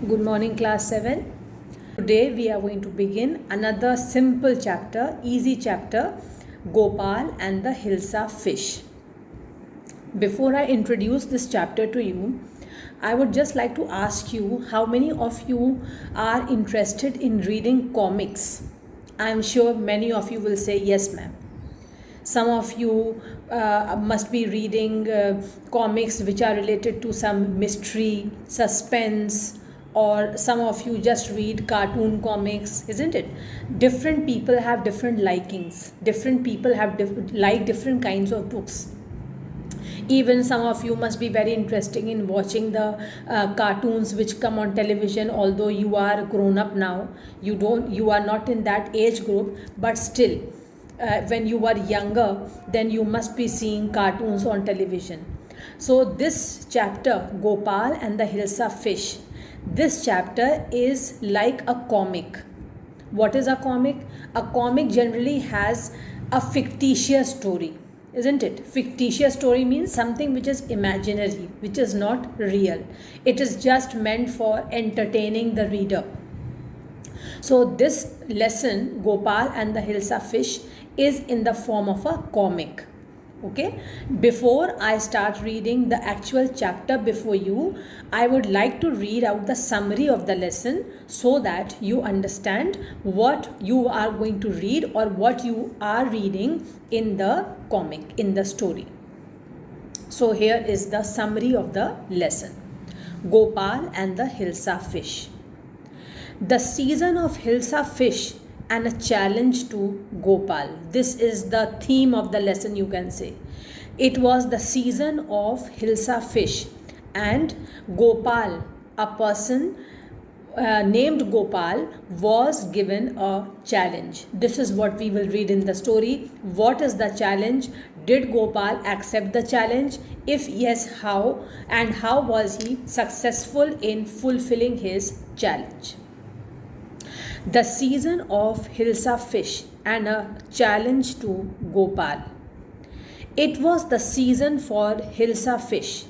Good morning, class 7. Today we are going to begin another simple chapter, easy chapter, Gopal and the Hilsa fish. Before I introduce this chapter to you, I would just like to ask you how many of you are interested in reading comics. I am sure many of you will say yes, ma'am. Some of you must be reading comics which are related to some mystery, suspense, or some of you just read cartoon comics, isn't it? Different people have different likings. Different people have like different kinds of books. Even some of you must be very interested in watching the cartoons which come on television, although you are grown up now. You are not in that age group, but still when you were younger, then you must be seeing cartoons on television. So this chapter, Gopal and the Hilsa fish, this chapter is like a comic. What is a comic? A comic generally has a fictitious story, isn't it? Fictitious story means something which is imaginary, which is not real. It is just meant for entertaining the reader. So this lesson, Gopal and the Hilsa fish, is in the form of a comic. Okay, before I start reading the actual chapter before you, I would like to read out the summary of the lesson so that you understand what you are going to read or what you are reading in the comic, in the story. So here is the summary of the lesson. Gopal and the Hilsa fish. The season of Hilsa fish and a challenge to Gopal. This is the theme of the lesson, you can say. It was the season of Hilsa fish, and Gopal, a person named Gopal, was given a challenge. This is what we will read in the story. What is the challenge? Did Gopal accept the challenge? If yes, how? And how was he successful in fulfilling his challenge? The season of Hilsa fish and a challenge to Gopal. It was the season for Hilsa fish,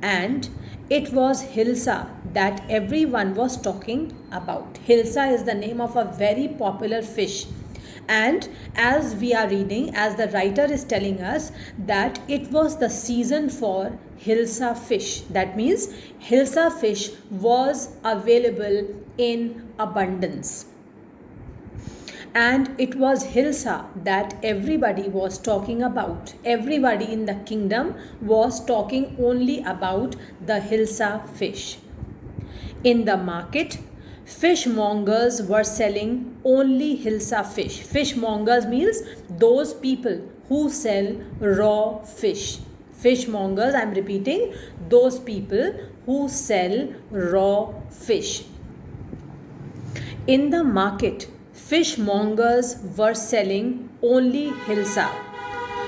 and it was Hilsa that everyone was talking about. Hilsa is the name of a very popular fish, and as we are reading, as the writer is telling us, that it was the season for Hilsa fish. That means Hilsa fish was available in abundance. And it was Hilsa that everybody was talking about. Everybody in the kingdom was talking only about the Hilsa fish. In the market, fishmongers were selling only Hilsa fish. Fishmongers means those people who sell raw fish. Fishmongers, I am repeating, those people who sell raw fish. In the market, fishmongers were selling only Hilsa.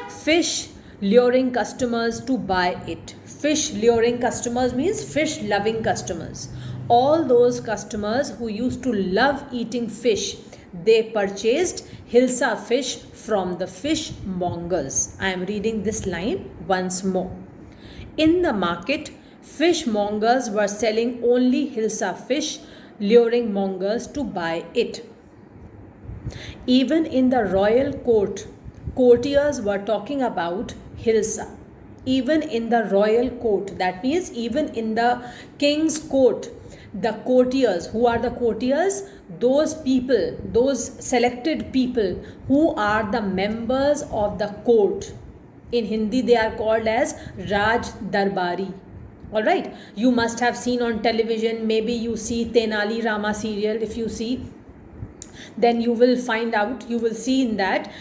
Fish luring customers to buy it. Fish luring customers means fish loving customers. All those customers who used to love eating fish, they purchased Hilsa fish from the fishmongers. I am reading this line once more. In the market, fishmongers were selling only Hilsa fish, luring mongers to buy it. Even in the royal court, courtiers were talking about Hilsa. Even in the royal court, that means even in the king's court, the courtiers, who are the courtiers? Those people, those selected people who are the members of the court. In Hindi, they are called as Raj Darbari. Alright, you must have seen on television, maybe you see Tenali Rama serial. If you see, then you will find out, you will see in that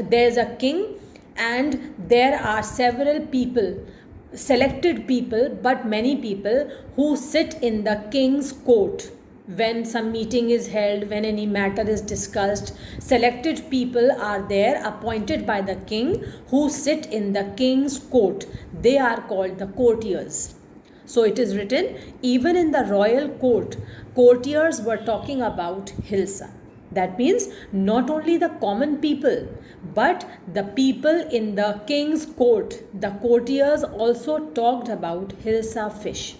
there's a king and there are several people, selected people, but many people who sit in the king's court. When some meeting is held, when any matter is discussed, selected people are there appointed by the king who sit in the king's court. They are called the courtiers. So it is written, even in the royal court, courtiers were talking about Hilsa. That means not only the common people, but the people in the king's court, the courtiers also talked about Hilsa fish.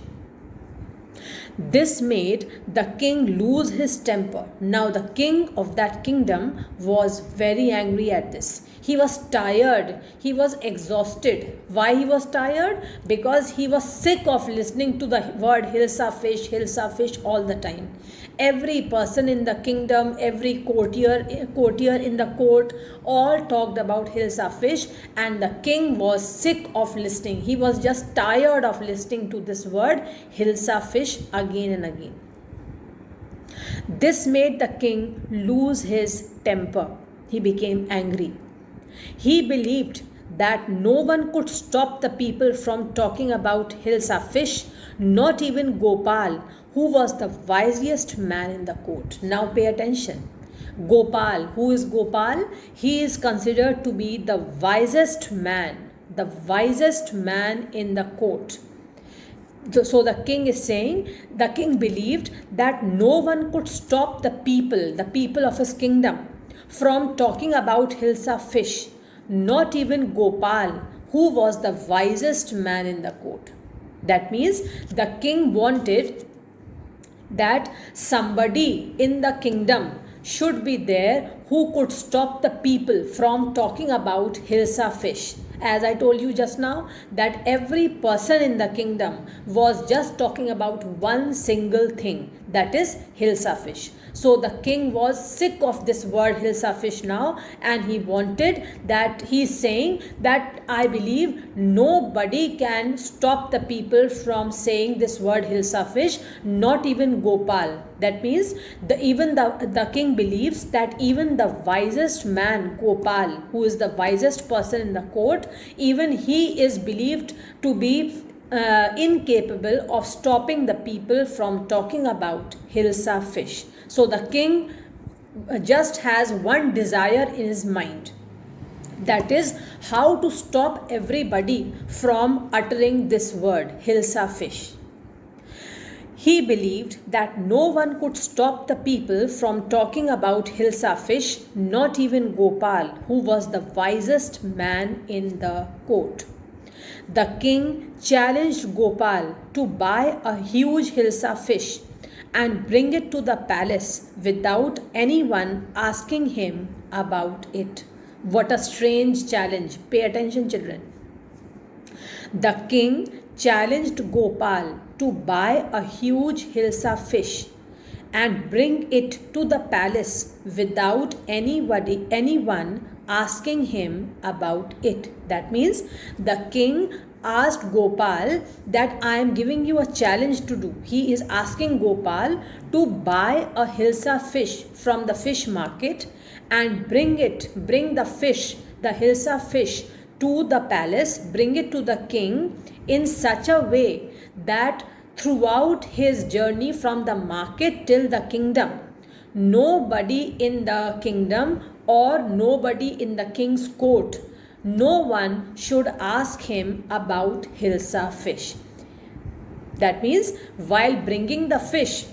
This made the king lose his temper. Now, the king of that kingdom was very angry at this. He was tired, he was exhausted. Why he was tired? Because he was sick of listening to the word Hilsa fish all the time. Every person in the kingdom, every courtier in the court, all talked about Hilsa fish, and the king was sick of listening. He was just tired of listening to this word Hilsa fish again and again. This made the king lose his temper. He became angry. He believed that no one could stop the people from talking about Hilsa fish, not even Gopal, who was the wisest man in the court. Now pay attention. Gopal, who is Gopal? He is considered to be the wisest man in the court. So the king is saying, the king believed that no one could stop the people of his kingdom, from talking about Hilsa fish, not even Gopal, who was the wisest man in the court. That means the king wanted that somebody in the kingdom should be there who could stop the people from talking about Hilsa fish. As I told you just now, that every person in the kingdom was just talking about one single thing, that is Hilsa fish. So the king was sick of this word Hilsa fish now, and he wanted that, he's saying that I believe nobody can stop the people from saying this word Hilsa fish, not even Gopal. That means the king believes that even the wisest man, Gopal, who is the wisest person in the court, even he is believed to be incapable of stopping the people from talking about Hilsa fish. So the king just has one desire in his mind, that is how to stop everybody from uttering this word Hilsa fish. He believed that no one could stop the people from talking about Hilsa fish, not even Gopal, who was the wisest man in the court. The king challenged Gopal to buy a huge Hilsa fish and bring it to the palace without anyone asking him about it. What a strange challenge. Pay attention, children. The king challenged Gopal to buy a huge Hilsa fish and bring it to the palace without anyone asking him about it. That means the king asked Gopal that I am giving you a challenge to do. He is asking Gopal to buy a Hilsa fish from the fish market and bring the Hilsa fish to the palace, bring it to the king in such a way that throughout his journey from the market till the kingdom, nobody in the kingdom or nobody in the king's court, no one should ask him about Hilsa fish. That means while bringing the fish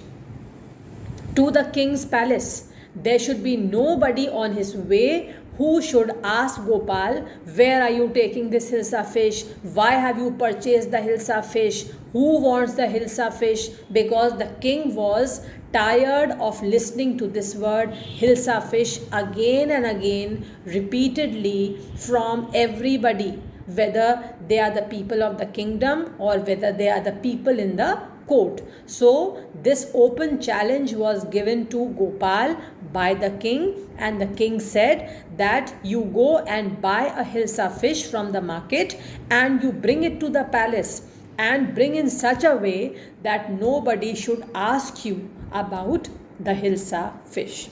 to the king's palace, there should be nobody on his way who should ask Gopal, where are you taking this Hilsa fish? Why have you purchased the Hilsa fish? Who wants the Hilsa fish? Because the king was tired of listening to this word Hilsa fish again and again, repeatedly, from everybody, whether they are the people of the kingdom or whether they are the people in the court. So this open challenge was given to Gopal by the king, and the king said that you go and buy a Hilsa fish from the market and you bring it to the palace, and bring in such a way that nobody should ask you about the Hilsa fish.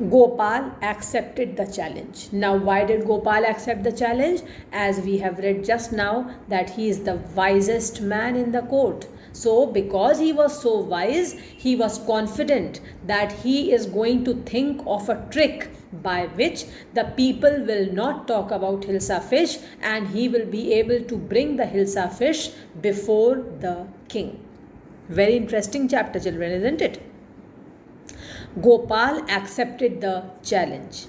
Gopal accepted the challenge. Now, why did Gopal accept the challenge? As we have read just now, that he is the wisest man in the court. So, because he was so wise, he was confident that he is going to think of a trick by which the people will not talk about Hilsa fish, and he will be able to bring the Hilsa fish before the king. Very interesting chapter, children, isn't it? Gopal accepted the challenge.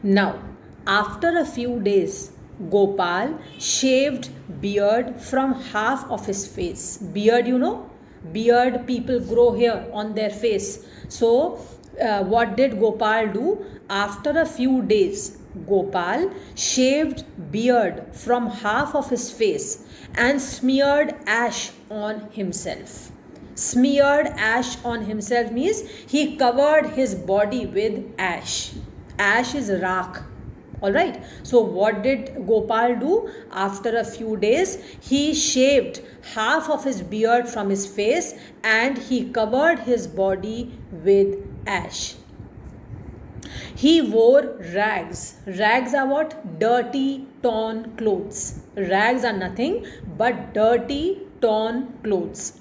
Now, after a few days, Gopal shaved beard from half of his face. Beard, you know, beard people grow here on their face. So, what did Gopal do? After a few days, Gopal shaved beard from half of his face and smeared ash on himself. Smeared ash on himself means he covered his body with ash. Ash is rak. Alright, so what did Gopal do? After a few days, he shaved half of his beard from his face and he covered his body with ash. He wore rags. Rags are what? Dirty, torn clothes. Rags are nothing but dirty, torn clothes.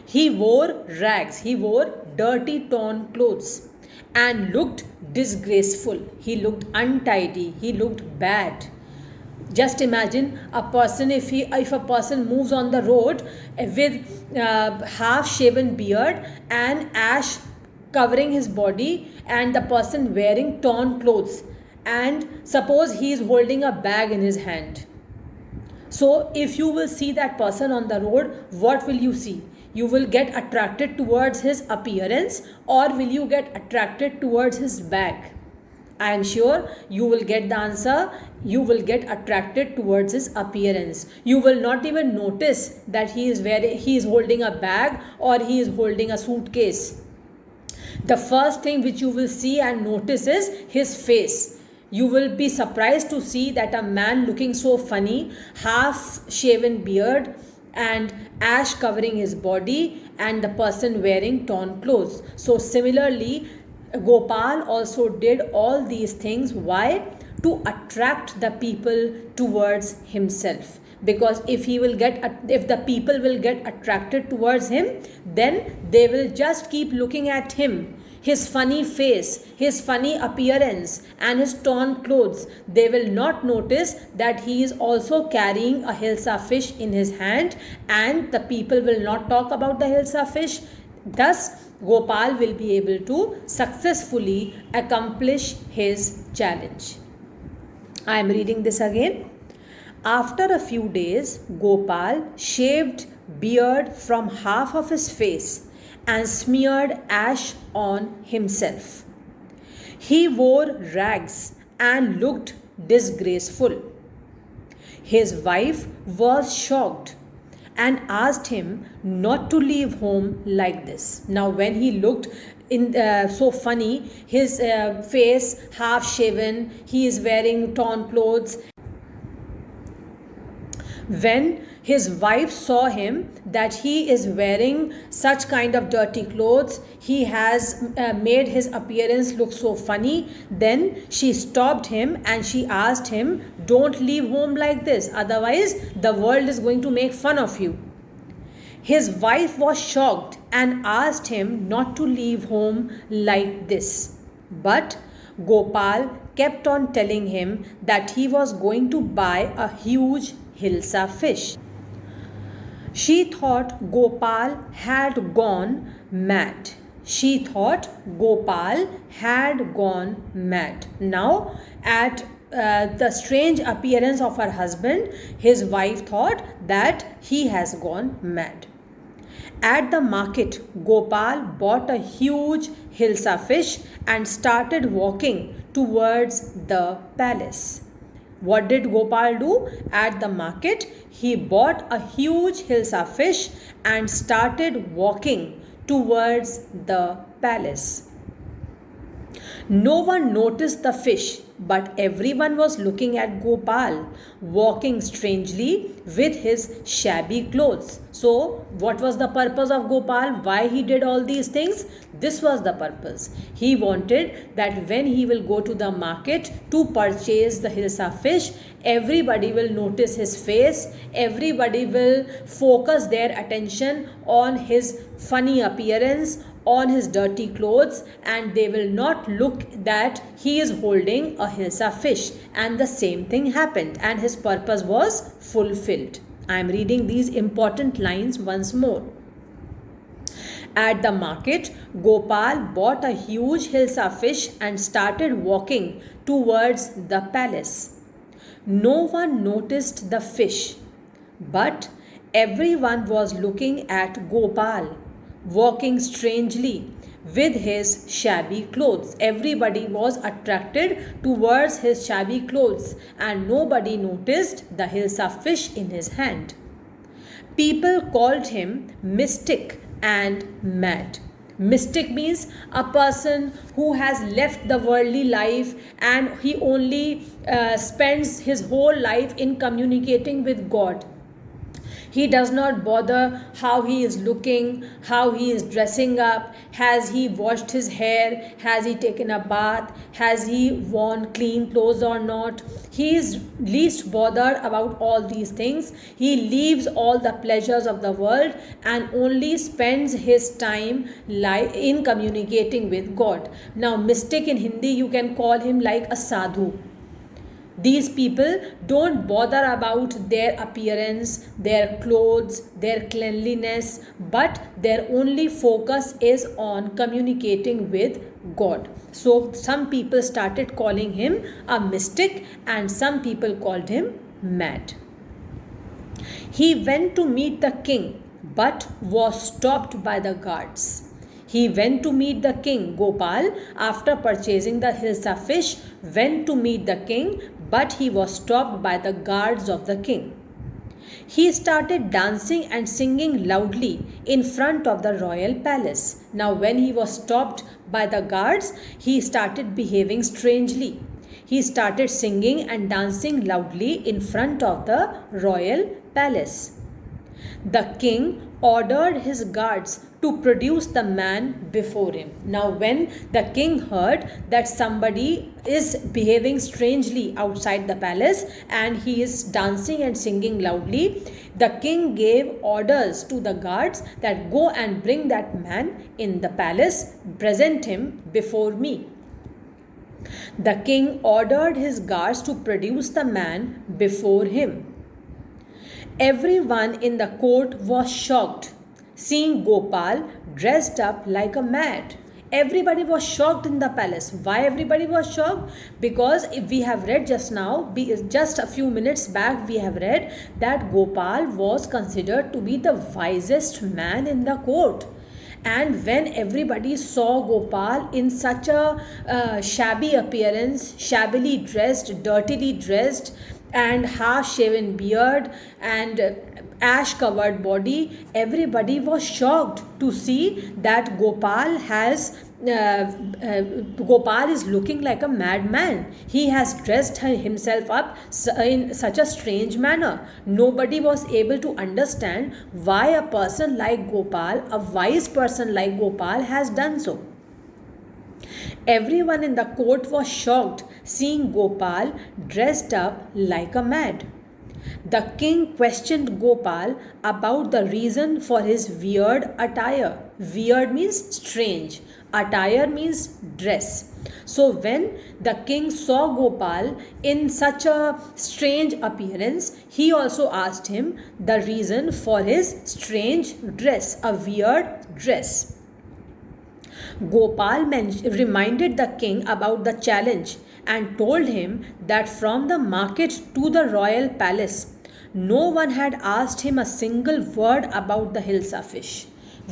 He wore rags. He wore dirty, torn clothes and looked disgraceful. He looked untidy. He looked bad. Just imagine a person, if a person moves on the road with half shaven beard and ash covering his body and the person wearing torn clothes, and suppose he is holding a bag in his hand. So if you will see that person on the road, what will you see? You will get attracted towards his appearance, or will you get attracted towards his bag? I am sure you will get the answer. You will get attracted towards his appearance. You will not even notice that he is holding a bag or he is holding a suitcase. The first thing which you will see and notice is his face. You will be surprised to see that a man looking so funny, half shaven beard and ash covering his body, and the person wearing torn clothes. So similarly, Gopal also did all these things. Why? To attract the people towards himself. Because if the people will get attracted towards him, then they will just keep looking at him, his funny face, his funny appearance and his torn clothes. They will not notice that he is also carrying a hilsa fish in his hand, and the people will not talk about the hilsa fish. Thus, Gopal will be able to successfully accomplish his challenge. I am reading this again. After a few days, Gopal shaved beard from half of his face and smeared ash on himself. He wore rags and looked disgraceful. His wife was shocked and asked him not to leave home like this. Now, when he looked so funny, his face half shaven, he is wearing torn clothes. When his wife saw him that he is wearing such kind of dirty clothes, he has made his appearance look so funny, then she stopped him and she asked him, don't leave home like this, otherwise the world is going to make fun of you. His wife was shocked and asked him not to leave home like this. But Gopal kept on telling him that he was going to buy a huge hilsa fish. She thought Gopal had gone mad. She thought Gopal had gone mad. Now, at the strange appearance of her husband, his wife thought that he has gone mad. At the market, Gopal bought a huge hilsa fish and started walking towards the palace. What did Gopal do? At the market, he bought a huge hilsa fish and started walking towards the palace. No one noticed the fish, but everyone was looking at Gopal walking strangely with his shabby clothes. So, what was the purpose of Gopal? Why he did all these things? This was the purpose. He wanted that when he will go to the market to purchase the hilsa fish, everybody will notice his face, everybody will focus their attention on his funny appearance, on his dirty clothes, and they will not look that he is holding a hilsa fish. And the same thing happened, and his purpose was fulfilled. I am reading these important lines once more. At the market, Gopal bought a huge hilsa fish and started walking towards the palace. No one noticed the fish, but everyone was looking at Gopal, walking strangely with his shabby clothes. Everybody was attracted towards his shabby clothes, and nobody noticed the hilsa fish in his hand. People called him mystic and mad. Mystic means a person who has left the worldly life and he only spends his whole life in communicating with God. He does not bother how he is looking, how he is dressing up, has he washed his hair, has he taken a bath, has he worn clean clothes or not. He is least bothered about all these things. He leaves all the pleasures of the world and only spends his time in communicating with God. Now, mystic in Hindi, you can call him like a sadhu. These people don't bother about their appearance, their clothes, their cleanliness, but their only focus is on communicating with God. So some people started calling him a mystic and some people called him mad. He went to meet the king but was stopped by the guards. He went to meet the king. Gopal, after purchasing the hilsa fish, went to meet the king, but he was stopped by the guards of the king. He started dancing and singing loudly in front of the royal palace. Now, when he was stopped by the guards, he started behaving strangely. He started singing and dancing loudly in front of the royal palace. The king ordered his guards to produce the man before him. Now, when the king heard that somebody is behaving strangely outside the palace and he is dancing and singing loudly, the king gave orders to the guards that go and bring that man in the palace, present him before me. The king ordered his guards to produce the man before him. Everyone in the court was shocked seeing Gopal dressed up like a mad. Everybody was shocked in the palace. Why everybody was shocked? Because if we have read just now, just a few minutes back, we have read that Gopal was considered to be the wisest man in the court. And when everybody saw Gopal in such a shabby appearance, shabbily dressed, dirtily dressed, and half-shaven beard and ash-covered body, everybody was shocked to see that Gopal is looking like a madman. He has dressed himself up in such a strange manner. Nobody was able to understand why a person like Gopal, a wise person like Gopal, has done so. Everyone in the court was shocked seeing Gopal dressed up like a mad. The king questioned Gopal about the reason for his weird attire. Weird means strange. Attire means dress. So when the king saw Gopal in such a strange appearance, he also asked him the reason for his strange dress, a weird dress. Gopal reminded the king about the challenge and told him that from the market to the royal palace, no one had asked him a single word about the hilsa fish.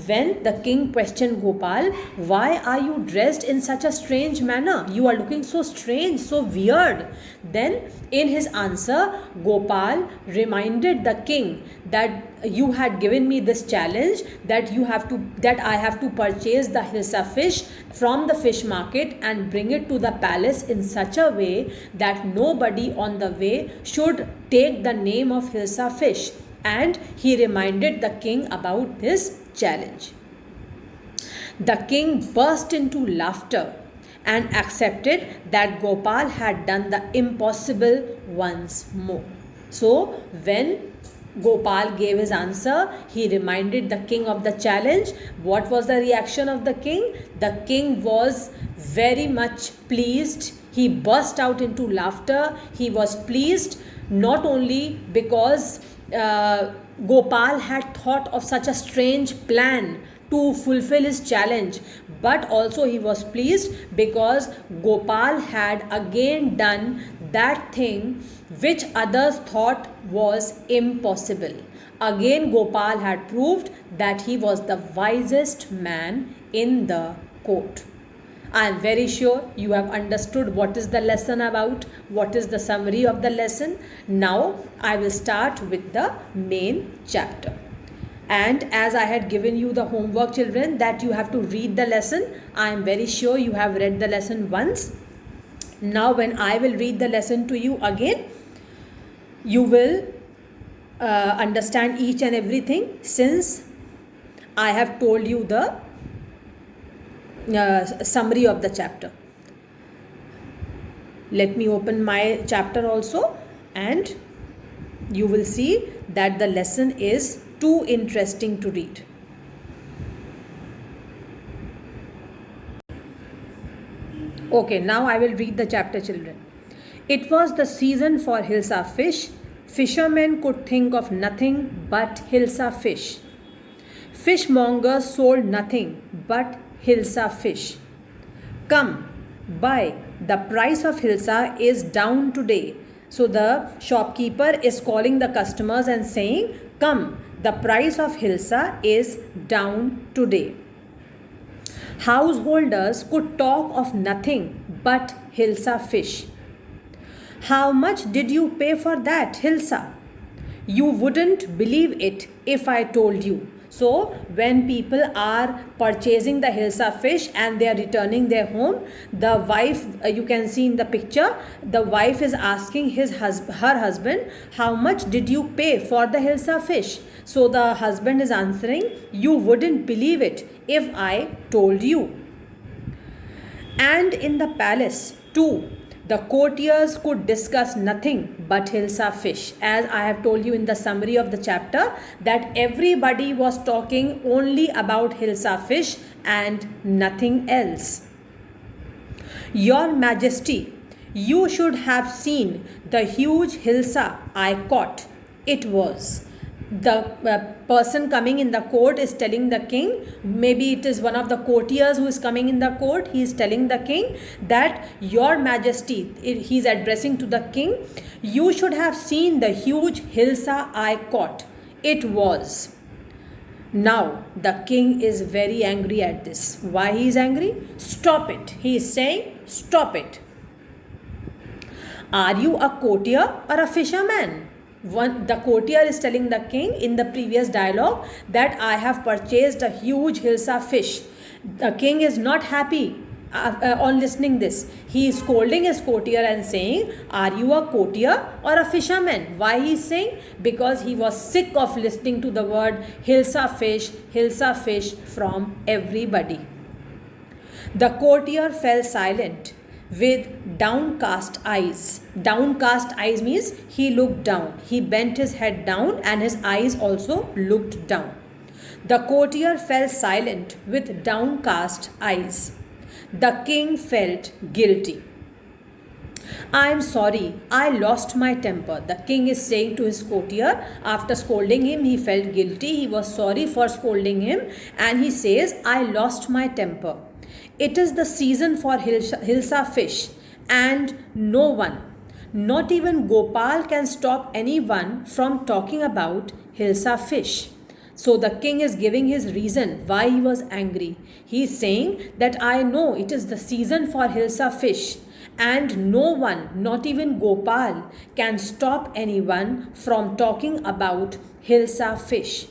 When the king questioned Gopal, why are you dressed in such a strange manner? You are looking so strange, so weird. Then in his answer, Gopal reminded the king that you had given me this challenge that I have to purchase the hilsa fish from the fish market and bring it to the palace in such a way that nobody on the way should take the name of hilsa fish. And he reminded the king about this challenge. The king burst into laughter and accepted that Gopal had done the impossible once more. So when Gopal gave his answer, he reminded the king of the challenge. What was the reaction of the king? The king was very much pleased. He burst out into laughter. He was pleased not only because Gopal had thought of such a strange plan to fulfill his challenge, but also he was pleased because Gopal had again done that thing which others thought was impossible. Again, Gopal had proved that he was the wisest man in the court. I am very sure you have understood what is the lesson about, what is the summary of the lesson. Now I will start with the main chapter. And as I had given you the homework, children, that you have to read the lesson, I am very sure you have read the lesson once. Now when I will read the lesson to you again, you will understand each and everything, since I have told you the summary of the chapter. Let me open my chapter also, and you will see that the lesson is too interesting to read. Okay, now I will read the chapter, children. It was the season for Hilsa fish. Fishermen could think of nothing but Hilsa fish. Fishmongers sold nothing but Hilsa fish. Come, buy. The price of Hilsa is down today. So the shopkeeper is calling the customers and saying, come, the price of Hilsa is down today. Householders could talk of nothing but Hilsa fish. How much did you pay for that, Hilsa? You wouldn't believe it if I told you. So when people are purchasing the Hilsa fish and they are returning their home, the wife, you can see in the picture, the wife is asking her husband, how much did you pay for the Hilsa fish? So the husband is answering, you wouldn't believe it if I told you. And in the palace too, the courtiers could discuss nothing but Hilsa fish. As I have told you in the summary of the chapter, that everybody was talking only about Hilsa fish and nothing else. Your Majesty, you should have seen the huge Hilsa I caught. It was. The person coming in the court is telling the king, maybe it is one of the courtiers who is coming in the court, he is telling the king that, Your Majesty, he is addressing to the king, you should have seen the huge Hilsa I caught. It was. Now the king is very angry at this. Why he is angry? Stop it. He is saying, stop it. Are you a courtier or a fisherman? The courtier is telling the king in the previous dialogue that I have purchased a huge Hilsa fish. The king is not happy on listening this. He is scolding his courtier and saying, are you a courtier or a fisherman? Why he is saying? Because he was sick of listening to the word Hilsa fish from everybody. The courtier fell silent with downcast eyes. Downcast eyes means he looked down. He bent his head down and his eyes also looked down. The courtier fell silent with downcast eyes. The king felt guilty. I am sorry, I lost my temper. The king is saying to his courtier, after scolding him, he felt guilty. He was sorry for scolding him, and he says, I lost my temper. It is the season for Hilsa fish, and no one, not even Gopal, can stop anyone from talking about Hilsa fish. So the king is giving his reason why he was angry. He is saying that I know it is the season for Hilsa fish, and no one, not even Gopal, can stop anyone from talking about Hilsa fish.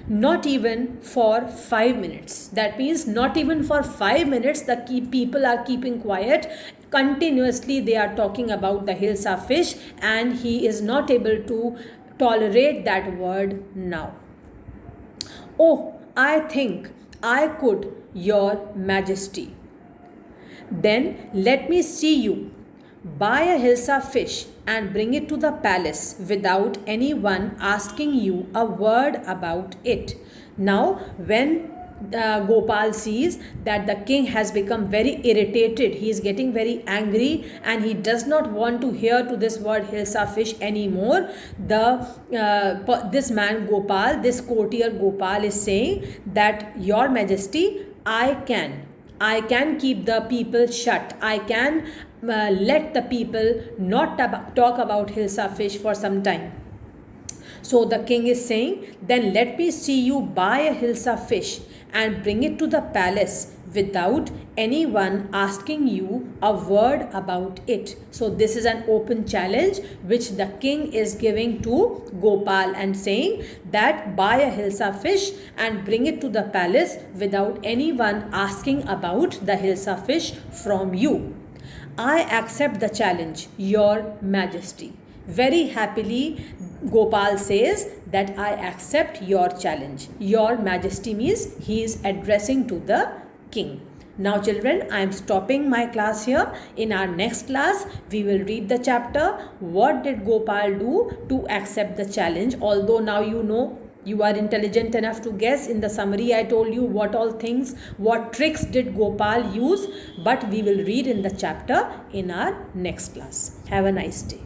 Not even for 5 minutes. That means not even for 5 minutes the people are keeping quiet. Continuously they are talking about the Hilsa fish, and he is not able to tolerate that word now. Oh, I think I could, Your Majesty. Then let me see you buy a Hilsa fish and bring it to the palace without anyone asking you a word about it. Now, when Gopal sees that the king has become very irritated, he is getting very angry, and he does not want to hear to this word Hilsa fish anymore. This man Gopal, this courtier Gopal, is saying that, Your Majesty, I can keep the people shut. I can let the people not talk about Hilsa fish for some time. So the king is saying, then let me see you buy a Hilsa fish and bring it to the palace without anyone asking you a word about it. So this is an open challenge which the king is giving to Gopal and saying that buy a Hilsa fish and bring it to the palace without anyone asking about the Hilsa fish from you. I accept the challenge, Your Majesty. Very happily, Gopal says that I accept your challenge. Your Majesty means he is addressing to the king. Now children, I am stopping my class here. In our next class, we will read the chapter. What did Gopal do to accept the challenge? Although now you know, you are intelligent enough to guess. In the summary, I told you what all things, what tricks did Gopal use. But we will read in the chapter in our next class. Have a nice day.